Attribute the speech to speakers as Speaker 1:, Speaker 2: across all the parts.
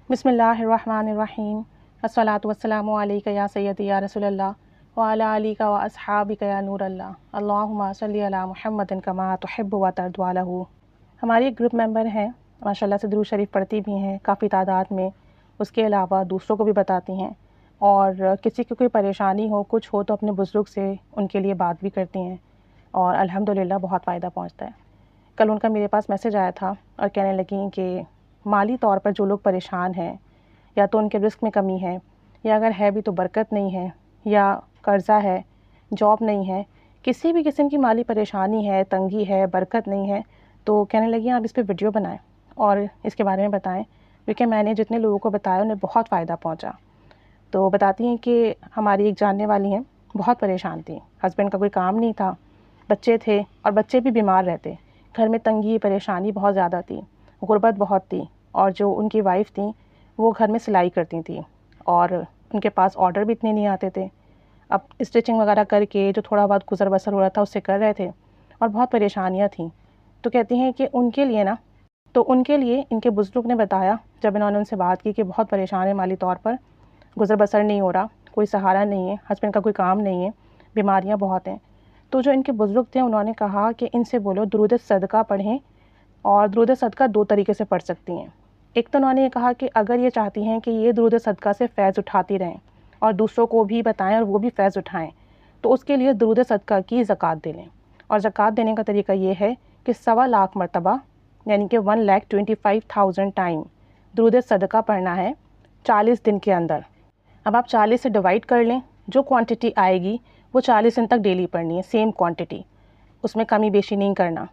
Speaker 1: بسم اللہ الرحمن الرحیم الصلاۃ والسلام علیک یا سیدی یا رسول اللہ وعلی آلک و اصحابک یا نور اللہ اللہم صلی علی محمد کما تحب و ترضی عنہ۔ ہماری ایک گروپ ممبر ہیں، ماشاءاللہ سے درود شریف پڑھتی بھی ہیں کافی تعداد میں، اس کے علاوہ دوسروں کو بھی بتاتی ہیں، اور کسی کو کوئی پریشانی ہو کچھ ہو تو اپنے بزرگ سے ان کے لیے بات بھی کرتی ہیں، اور الحمدللہ بہت فائدہ پہنچتا ہے۔ کل ان کا میرے پاس میسج آیا تھا اور کہنے لگیں کہ مالی طور پر جو لوگ پریشان ہیں، یا تو ان کے رزق میں کمی ہے، یا اگر ہے بھی تو برکت نہیں ہے، یا قرضہ ہے، جاب نہیں ہے، کسی بھی قسم کی مالی پریشانی ہے، تنگی ہے، برکت نہیں ہے، تو کہنے لگی آپ اس پہ ویڈیو بنائیں اور اس کے بارے میں بتائیں، کیونکہ میں نے جتنے لوگوں کو بتایا انہیں بہت فائدہ پہنچا۔ تو بتاتی ہیں کہ ہماری ایک جاننے والی ہیں، بہت پریشان تھیں، ہسبینڈ کا کوئی کام نہیں تھا، بچے تھے اور بچے بھی بیمار رہتے، گھر میں تنگی پریشانی بہت زیادہ تھی، غربت بہت تھی، اور جو ان کی وائف تھیں وہ گھر میں سلائی کرتی تھیں اور ان کے پاس آرڈر بھی اتنے نہیں آتے تھے، اب اسٹچنگ وغیرہ کر کے جو تھوڑا بہت گزر بسر ہو رہا تھا اس سے کر رہے تھے، اور بہت پریشانیاں تھیں۔ تو کہتی ہیں کہ ان کے لیے ان کے بزرگ نے بتایا، جب انہوں نے ان سے بات کی کہ بہت پریشان ہے مالی طور پر، گزر بسر نہیں ہو رہا، کوئی سہارا نہیں ہے، ہسبینڈ کا کوئی کام نہیں ہے، بیماریاں بہت ہیں، تو جو ان کے بزرگ تھے انہوں نے کہا کہ ان سے بولو درود صدقہ پڑھیں، اور درود صدقہ دو طریقے سے پڑھ سکتی ہیں۔ ایک تو انہوں نے یہ کہا کہ اگر یہ چاہتی ہیں کہ یہ درود صدقہ سے فیض اٹھاتی رہیں اور دوسروں کو بھی بتائیں اور وہ بھی فیض اٹھائیں، تو اس کے لیے درود صدقہ کی زکوٰۃ دے لیں، اور زکوٰۃ دینے کا طریقہ یہ ہے کہ 1.25 لاکھ مرتبہ، یعنی کہ 1,25,000 ٹائم درود صدقہ پڑھنا ہے 40 دن کے اندر۔ اب آپ 40 سے ڈیوائڈ کر لیں، جو کوانٹٹی آئے گی وہ 40 دن تک ڈیلی پڑھنی ہے، سیم کوانٹٹی، اس میں کمی بیشی نہیں کرنا،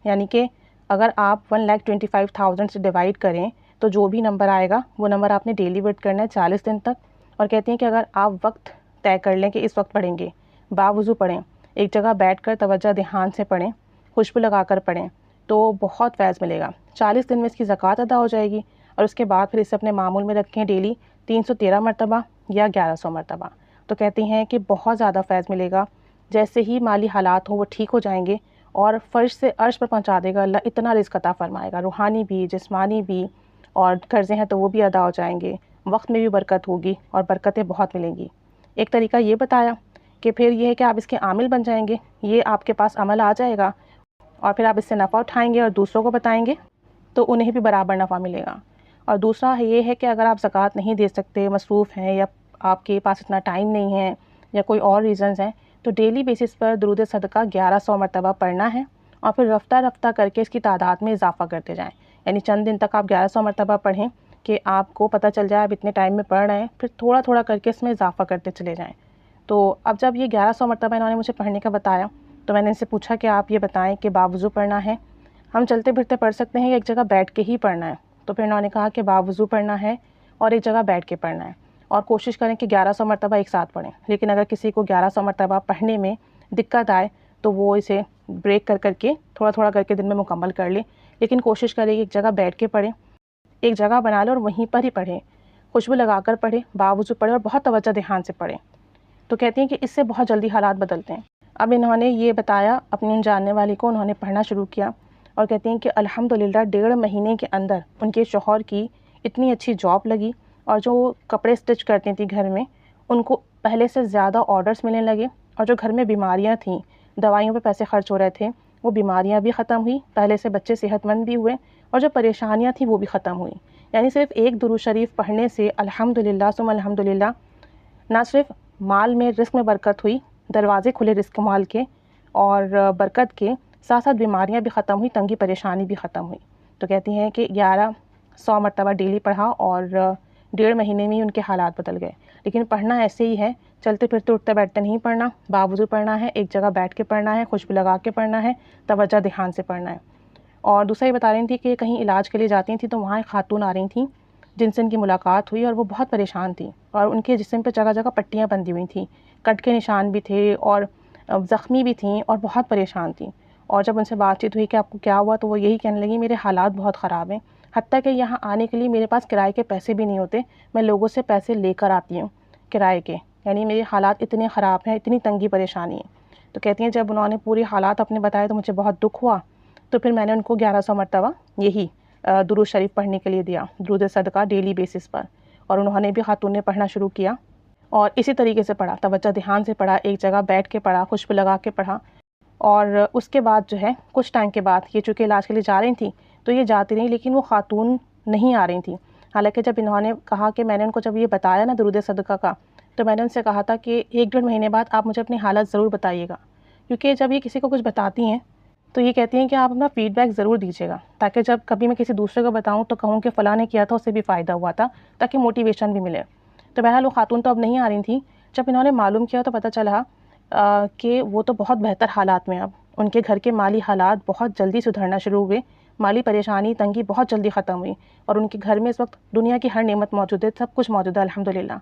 Speaker 1: یعنی کہ اگر آپ 1,25,000 سے ڈیوائڈ کریں تو جو بھی نمبر آئے گا وہ نمبر آپ نے ڈیلی ورڈ کرنا ہے 40 دن تک۔ اور کہتی ہیں کہ اگر آپ وقت طے کر لیں کہ اس وقت پڑھیں گے، باوضو پڑھیں، ایک جگہ بیٹھ کر توجہ دھیان سے پڑھیں، خوشبو لگا کر پڑھیں، تو بہت فیض ملے گا۔ 40 دن میں اس کی زکوٰۃ ادا ہو جائے گی، اور اس کے بعد پھر اسے اپنے معمول میں رکھیں ڈیلی 313 مرتبہ یا 1100 مرتبہ۔ تو کہتی ہیں کہ بہت زیادہ فیض ملے گا، جیسے ہی مالی حالات ہوں وہ ٹھیک ہو جائیں گے، اور فرش سے عرش پر پہنچا دے گا اللہ، اتنا رزق عطا فرمائے گا، روحانی بھی جسمانی بھی، اور قرضے ہیں تو وہ بھی ادا ہو جائیں گے، وقت میں بھی برکت ہوگی اور برکتیں بہت ملیں گی۔ ایک طریقہ یہ بتایا کہ پھر یہ ہے کہ آپ اس کے عامل بن جائیں گے، یہ آپ کے پاس عمل آ جائے گا، اور پھر آپ اس سے نفع اٹھائیں گے اور دوسروں کو بتائیں گے تو انہیں بھی برابر نفع ملے گا۔ اور دوسرا یہ ہے کہ اگر آپ زکوٰۃ نہیں دے سکتے، مصروف ہیں، یا آپ کے پاس اتنا ٹائم نہیں ہے، یا کوئی اور ریزنز ہیں، تو ڈیلی بیسس پر درود صدقہ 1100 مرتبہ پڑھنا ہے، اور پھر رفتہ رفتہ کر کے اس کی تعداد میں اضافہ کرتے جائیں، یعنی چند دن تک آپ 1100 مرتبہ پڑھیں کہ آپ کو پتہ چل جائے آپ اتنے ٹائم میں پڑھ رہے ہیں، پھر تھوڑا تھوڑا کر کے اس میں اضافہ کرتے چلے جائیں۔ تو اب جب یہ 1100 مرتبہ انہوں نے مجھے پڑھنے کا بتایا تو میں نے ان سے پوچھا کہ آپ یہ بتائیں کہ باوضو پڑھنا ہے، ہم چلتے پھرتے پڑھ سکتے ہیں یا ایک جگہ بیٹھ کے ہی پڑھنا ہے؟ تو پھر انہوں نے کہا کہ باوضو پڑھنا ہے اور ایک جگہ بیٹھ کے پڑھنا ہے، اور کوشش کریں کہ 1100 مرتبہ ایک ساتھ پڑھیں، لیکن اگر کسی کو 1100 مرتبہ پڑھنے میں دقت آئے تو وہ اسے بریک کر کر کے تھوڑا تھوڑا کر کے دن میں مکمل کر لے، لیکن کوشش کرے کہ ایک جگہ بیٹھ کے پڑھیں، ایک جگہ بنا لیں اور وہیں پر ہی پڑھیں، خوشبو لگا کر پڑھیں، باوضو پڑھیں اور بہت توجہ دھیان سے پڑھیں۔ تو کہتی ہیں کہ اس سے بہت جلدی حالات بدلتے ہیں۔ اب انہوں نے یہ بتایا اپنی ان جاننے والی کو، انہوں نے پڑھنا شروع کیا، اور کہتی ہیں کہ الحمدللہ 1.5 مہینے کے اندر ان کے شوہر کی اتنی اچھی جاب لگی، اور جو کپڑے اسٹچ کرتی تھیں گھر میں ان کو پہلے سے زیادہ آرڈرز ملنے لگے، اور جو گھر میں بیماریاں تھیں، دوائیوں پہ پیسے خرچ ہو رہے تھے، وہ بیماریاں بھی ختم ہوئی، پہلے سے بچے صحت مند بھی ہوئے، اور جو پریشانیاں تھیں وہ بھی ختم ہوئیں۔ یعنی صرف ایک درود شریف پڑھنے سے الحمدللہ ثم الحمدللہ نہ صرف مال میں رزق میں برکت ہوئی، دروازے کھلے رزق مال کے اور برکت کے، ساتھ ساتھ بیماریاں بھی ختم ہوئی، تنگی پریشانی بھی ختم ہوئی۔ تو کہتی ہیں کہ 1100 مرتبہ ڈیلی پڑھا، اور 1.5 مہینے میں ہی ان کے حالات بدل گئے۔ لیکن پڑھنا ایسے ہی ہے، چلتے پھرتے اٹھتے بیٹھتے نہیں پڑھنا، باوضو پڑھنا ہے، ایک جگہ بیٹھ کے پڑھنا ہے، خوشبو لگا کے پڑھنا ہے، توجہ دھیان سے پڑھنا ہے۔ اور دوسرا یہ بتا رہی تھی کہ کہیں علاج کے لیے جاتی تھیں تو وہاں ایک خاتون آ رہی تھیں جن سے ان کی ملاقات ہوئی، اور وہ بہت پریشان تھیں، اور ان کے جسم پہ جگہ جگہ پٹیاں بندھی ہوئی تھیں، کٹ کے نشان بھی تھے، اور زخمی بھی تھیں، اور بہت پریشان تھیں۔ اور جب ان سے بات چیت ہوئی کہ آپ کو کیا ہوا، تو وہ یہی کہنے لگی میرے حالات بہت خراب ہیں، حتیٰ کہ یہاں آنے کے لیے میرے پاس کرائے کے پیسے بھی نہیں ہوتے، میں لوگوں سے پیسے لے کر آتی ہوں کرائے کے، یعنی میرے حالات اتنے خراب ہیں، اتنی تنگی پریشانی ہے۔ تو کہتی ہیں جب انہوں نے پوری حالات اپنے بتائے تو مجھے بہت دکھ ہوا، تو پھر میں نے ان کو 1100 مرتبہ یہی درود شریف پڑھنے کے لیے دیا، درود صدقہ ڈیلی بیسس پر، اور انہوں نے بھی خاتون نے پڑھنا شروع کیا اور اسی طریقے سے پڑھا، توجہ دھیان سے پڑھا، ایک جگہ بیٹھ کے پڑھا، خوشبو لگا کے پڑھا. اور اس کے بعد جو ہے کچھ ٹائم کے بعد یہ چونکہ علاج کے لیے جا رہی تھیں تو یہ جاتی رہیں، لیکن وہ خاتون نہیں آ رہی تھیں. حالانکہ جب انہوں نے کہا کہ میں نے ان کو جب یہ بتایا نا درود صدقہ کا، تو میں نے ان سے کہا تھا کہ 1-1.5 مہینے بعد آپ مجھے اپنی حالت ضرور بتائیے گا، کیونکہ جب یہ کسی کو کچھ بتاتی ہیں تو یہ کہتی ہیں کہ آپ اپنا فیڈ بیک ضرور دیجیے گا، تاکہ جب کبھی میں کسی دوسرے کو بتاؤں تو کہوں کہ فلاں نے کیا تھا، اس سے بھی فائدہ ہوا تھا، تاکہ موٹیویشن بھی ملے. تو بہرحال وہ خاتون تو اب نہیں آ رہی تھیں. جب انہوں نے معلوم کیا تو پتہ چلا کہ وہ تو بہت بہتر حالات میں، اب ان کے گھر کے مالی حالات بہت جلدی سدھرنا شروع ہوئے، مالی پریشانی تنگی بہت جلدی ختم ہوئی، اور ان کے گھر میں اس وقت دنیا کی ہر نعمت موجود ہے، سب کچھ موجود ہے الحمدللہ.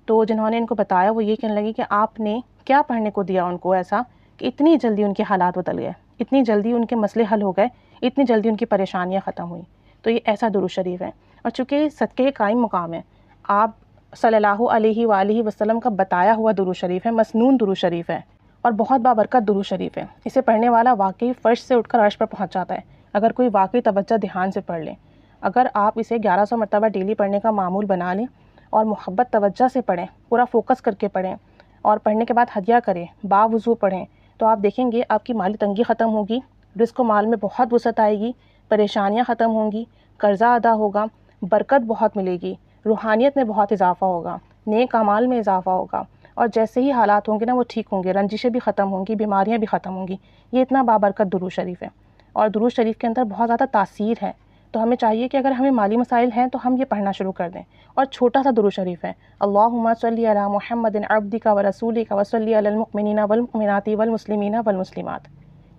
Speaker 1: تو جنہوں نے ان کو بتایا وہ یہ کہنے لگی کہ آپ نے کیا پڑھنے کو دیا ان کو ایسا کہ اتنی جلدی ان کے حالات بدل گئے، اتنی جلدی ان کے مسئلے حل ہو گئے، اتنی جلدی ان کی پریشانیاں ختم ہوئیں. تو یہ ایسا درود شریف ہے، اور چونکہ صدقے قائم مقام ہے، آپ صلی اللہ علیہ وآلہ وسلم کا بتایا ہوا درود شریف ہے، مسنون درود شریف ہے، اور بہت بابرکت درود شریف ہے. اسے پڑھنے والا واقعی فرش سے اٹھ کر عرش پر پہنچ جاتا ہے اگر کوئی واقعی توجہ دھیان سے پڑھ لے. اگر آپ اسے 1100 مرتبہ ڈیلی پڑھنے کا معمول بنا لیں اور محبت توجہ سے پڑھیں، پورا فوکس کر کے پڑھیں، اور پڑھنے کے بعد ہدیہ کریں، باوضو پڑھیں، تو آپ دیکھیں گے آپ کی مالی تنگی ختم ہوگی، رزق و مال میں بہت وسعت آئے گی، پریشانیاں ختم ہوں گی، قرضہ ادا ہوگا، برکت بہت ملے گی، روحانیت میں بہت اضافہ ہوگا، نیک اعمال میں اضافہ ہوگا، اور جیسے ہی حالات ہوں گے نا وہ ٹھیک ہوں گے، رنجشیں بھی ختم ہوں گی، بیماریاں بھی ختم ہوں گی. یہ اتنا بابرکت درود شریف ہے، اور درود شریف کے اندر بہت زیادہ تاثیر ہے. تو ہمیں چاہیے کہ اگر ہمیں مالی مسائل ہیں تو ہم یہ پڑھنا شروع کر دیں. اور چھوٹا سا درود شریف ہے، اللہم صلی علی محمد عبدک و رسولک و صلی علی المؤمنین والمؤمنات والمسلمین والمسلمات.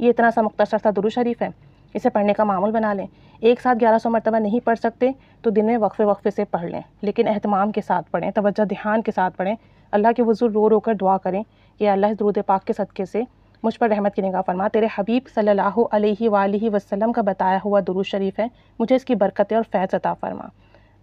Speaker 1: یہ اتنا سا مختصر سا درود شریف ہے، اسے پڑھنے کا معمول بنا لیں. ایک ساتھ 1100 مرتبہ نہیں پڑھ سکتے تو دن میں وقفے وقفے سے پڑھ لیں، لیکن اہتمام کے ساتھ پڑھیں، توجہ دھیان کے ساتھ پڑھیں. اللہ کے حضور رو رو کر دعا کریں کہ اللہ اس درود پاک کے صدقے سے مجھ پر رحمت کی نگاہ فرما، تیرے حبیب صلی اللہ علیہ وآلہ وسلم کا بتایا ہوا درود شریف ہے، مجھے اس کی برکتیں اور فیض عطا فرما.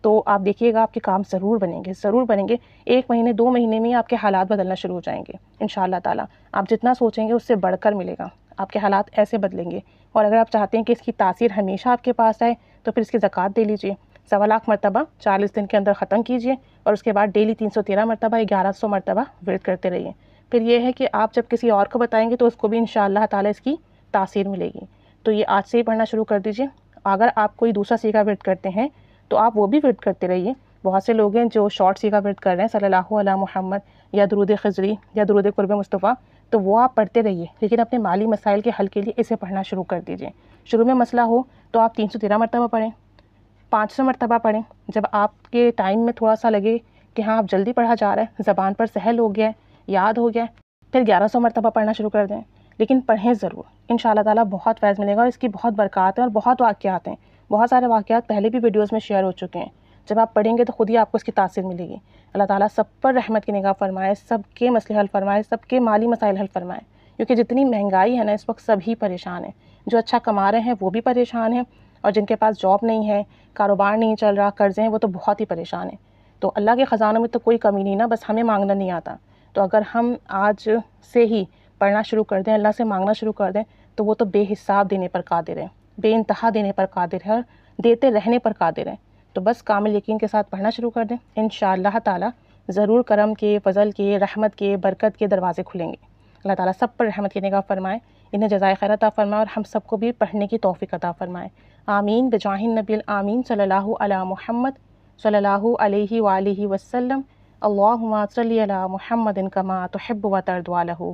Speaker 1: تو آپ دیکھیے گا آپ کے کام ضرور بنیں گے، ضرور بنیں گے. 1 مہینے 2 مہینے میں آپ کے حالات بدلنا شروع ہو جائیں گے انشاءاللہ تعالیٰ. آپ جتنا سوچیں گے اس سے بڑھ کر ملے گا، آپ کے حالات ایسے بدلیں گے. اور اگر آپ چاہتے ہیں کہ اس کی تاثیر ہمیشہ آپ کے پاس آئے تو پھر اس کی زکوٰۃ دے لیجئے. 1.25 لاکھ مرتبہ 40 دن کے اندر ختم کیجئے، اور اس کے بعد ڈیلی 313 مرتبہ 1100 مرتبہ ورد کرتے رہیے. پھر یہ ہے کہ آپ جب کسی اور کو بتائیں گے تو اس کو بھی انشاءاللہ تعالیٰ اس کی تاثیر ملے گی. تو یہ آج سے ہی پڑھنا شروع کر دیجئے. اگر آپ کوئی دوسرا سیکھا ورد کرتے ہیں تو آپ وہ بھی ورد کرتے رہیے. بہت سے لوگ ہیں جو شارٹ سیکھا ورد کر رہے ہیں، صلی اللہ علیہ محمد یا درود خضری یا درود قرب مصطفیٰ، تو وہ آپ پڑھتے رہیے، لیکن اپنے مالی مسائل کے حل کے لیے اسے پڑھنا شروع کر دیجئے. شروع میں مسئلہ ہو تو آپ 313 مرتبہ پڑھیں، 500 مرتبہ پڑھیں. جب آپ کے ٹائم میں تھوڑا سا لگے کہ ہاں اب جلدی پڑھا جا رہا ہے، زبان پر سہل ہو گیا ہے، یاد ہو گیا ہے، پھر 1100 مرتبہ پڑھنا شروع کر دیں. لیکن پڑھیں ضرور، انشاءاللہ تعالیٰ بہت فیض ملے گا، اور اس کی بہت برکات ہیں اور بہت واقعات ہیں. بہت سارے واقعات پہلے بھی ویڈیوز میں شیئر ہو چکے ہیں. جب آپ پڑھیں گے تو خود ہی آپ کو اس کی تاثیر ملے گی. اللہ تعالیٰ سب پر رحمت کی نگاہ فرمائے، سب کے مسئلے حل فرمائے، سب کے مالی مسائل حل فرمائے. کیونکہ جتنی مہنگائی ہے نا اس وقت سبھی پریشان ہیں. جو اچھا کما رہے ہیں وہ بھی پریشان ہیں، اور جن کے پاس جاب نہیں ہے، کاروبار نہیں چل رہا، قرضے ہیں، وہ تو بہت ہی پریشان ہیں. تو اللہ کے خزانوں میں تو کوئی کمی نہیں نا، بس ہمیں مانگنا نہیں آتا. تو اگر ہم آج سے ہی پڑھنا شروع کر دیں، اللہ سے مانگنا شروع کر دیں، تو وہ تو بے حساب دینے پر قادر ہے، بے انتہا دینے پر قادر ہے، اور دیتے رہنے پر قادر ہے. تو بس کامل یقین کے ساتھ پڑھنا شروع کر دیں، انشاءاللہ تعالیٰ ضرور کرم کے، فضل کے، رحمت کے، برکت کے دروازے کھلیں گے. اللہ تعالیٰ سب پر رحمت کی نگاہ فرمائے، انہیں جزائے خیر عطا فرمائے، اور ہم سب کو بھی پڑھنے کی توفیق عطا فرمائے. آمین بجاہ النبی الآمین صلی اللہ علی محمد صلی اللہ علیہ وآلہ وسلم. اللہم صلی علی محمد کما تحب و ترضی عنہ.